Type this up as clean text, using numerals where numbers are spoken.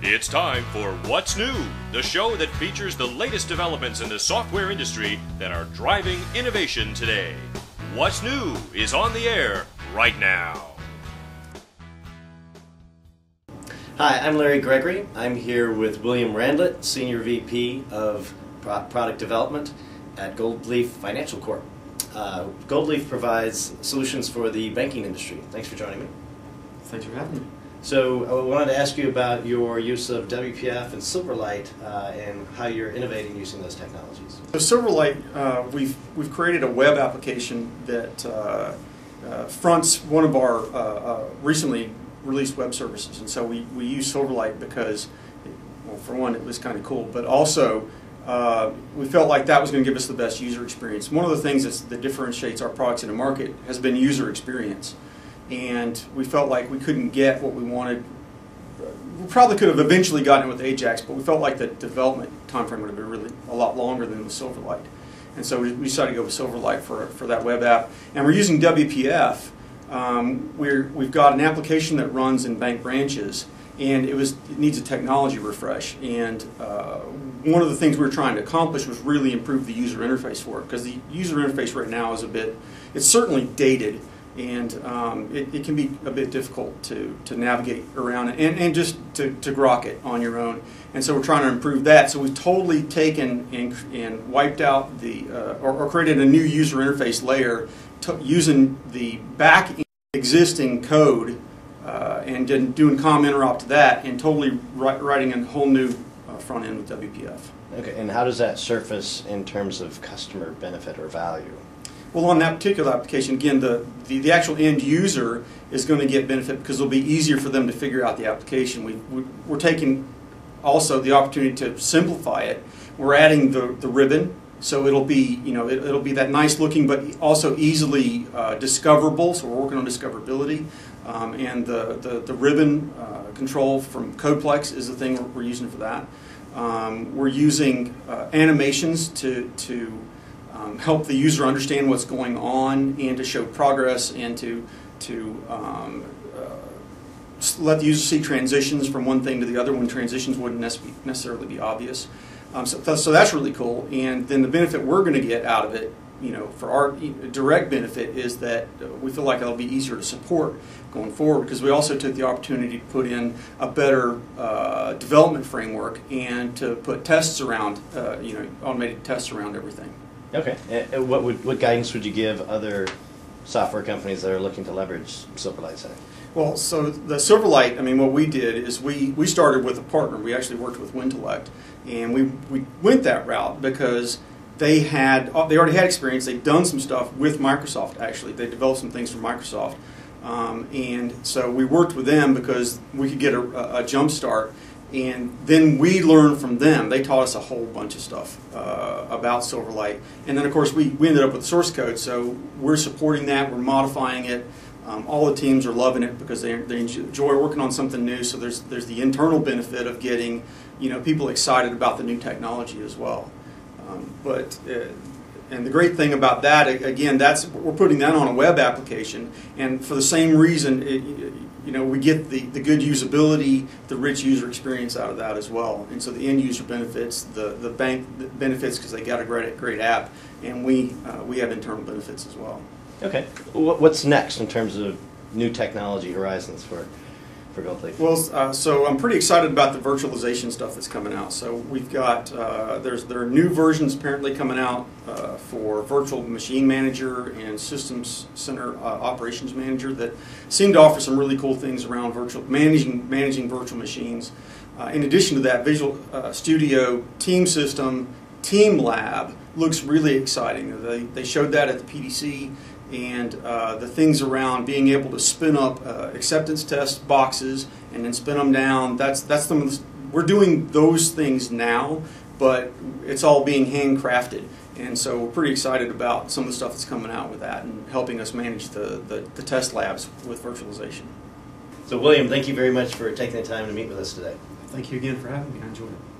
It's time for What's New, the show that features the latest developments in the software industry that are driving innovation today. What's New is on the air right now. Hi, I'm Larry Gregory. I'm here with William Randlett, Senior VP of Product Development at Goldleaf Financial Corp. Goldleaf provides solutions for the banking industry. Thanks for joining me. Thanks for having me. So I wanted to ask you about your use of WPF and Silverlight and how you're innovating using those technologies. So Silverlight, we've created a web application that fronts one of our recently released web services, and so we use Silverlight because, well, for one, it was kind of cool, but also we felt like that was going to give us the best user experience. One of the things that differentiates our products in the market has been user experience. And we felt like we couldn't get what we wanted. We probably could have eventually gotten it with Ajax, but we felt like the development time frame would have been really a lot longer than with Silverlight. And so we decided to go with Silverlight for that web app. And we're using WPF. We've got an application that runs in bank branches, and it needs a technology refresh. And one of the things we were trying to accomplish was really improve the user interface for it, because the user interface right now is it's certainly dated. And it can be a bit difficult to navigate around and just to grok it on your own. And so we're trying to improve that. So we've totally taken and wiped out or created a new user interface layer using the back existing code and then doing COM interop to that and totally writing a whole new front end with WPF. Okay, and how does that surface in terms of customer benefit or value? Well, on that particular application, again, the actual end user is going to get benefit because it'll be easier for them to figure out the application. We're taking also the opportunity to simplify it. We're adding the ribbon, so it'll be it'll be that nice looking, but also easily discoverable. So we're working on discoverability, and the ribbon control from Codeplex is the thing we're using for that. We're using animations to help the user understand what's going on and to show progress and to let the user see transitions from one thing to the other when transitions wouldn't necessarily be obvious. So that's really cool. And then the benefit we're going to get out of it, for our direct benefit, is that we feel like it'll be easier to support going forward, because we also took the opportunity to put in a better development framework and to put tests around, automated tests around everything. Okay. And what guidance would you give other software companies that are looking to leverage Silverlight? Well, so the Silverlight, what we did is we started with a partner. We actually worked with Wintellect, and we went that route because they already had experience. They'd done some stuff with Microsoft, actually. They developed some things for Microsoft. And so we worked with them because we could get a jump start. And then we learned from them. They taught us a whole bunch of stuff about Silverlight. And then, of course, we ended up with source code. So we're supporting that. We're modifying it. All the teams are loving it because they enjoy working on something new. So there's the internal benefit of getting people excited about the new technology as well. And the great thing about that, again, we're putting that on a web application. And for the same reason, we get the good usability, the rich user experience out of that as well. And so the end user benefits, the bank benefits because they got a great app, and we have internal benefits as well. Okay. What's next in terms of new technology horizons for Goldleaf? Well, so I'm pretty excited about the virtualization stuff that's coming out. So we've got there are new versions apparently coming out for Virtual Machine Manager and Systems Center Operations Manager that seem to offer some really cool things around managing virtual machines. In addition to that, Visual Studio Team System Team Lab looks really exciting. They showed that at the PDC. And the things around being able to spin up acceptance test boxes and then spin them down, we're doing those things now, but it's all being handcrafted. And so we're pretty excited about some of the stuff that's coming out with that and helping us manage the test labs with virtualization. So William, thank you very much for taking the time to meet with us today. Thank you again for having me. I enjoyed it.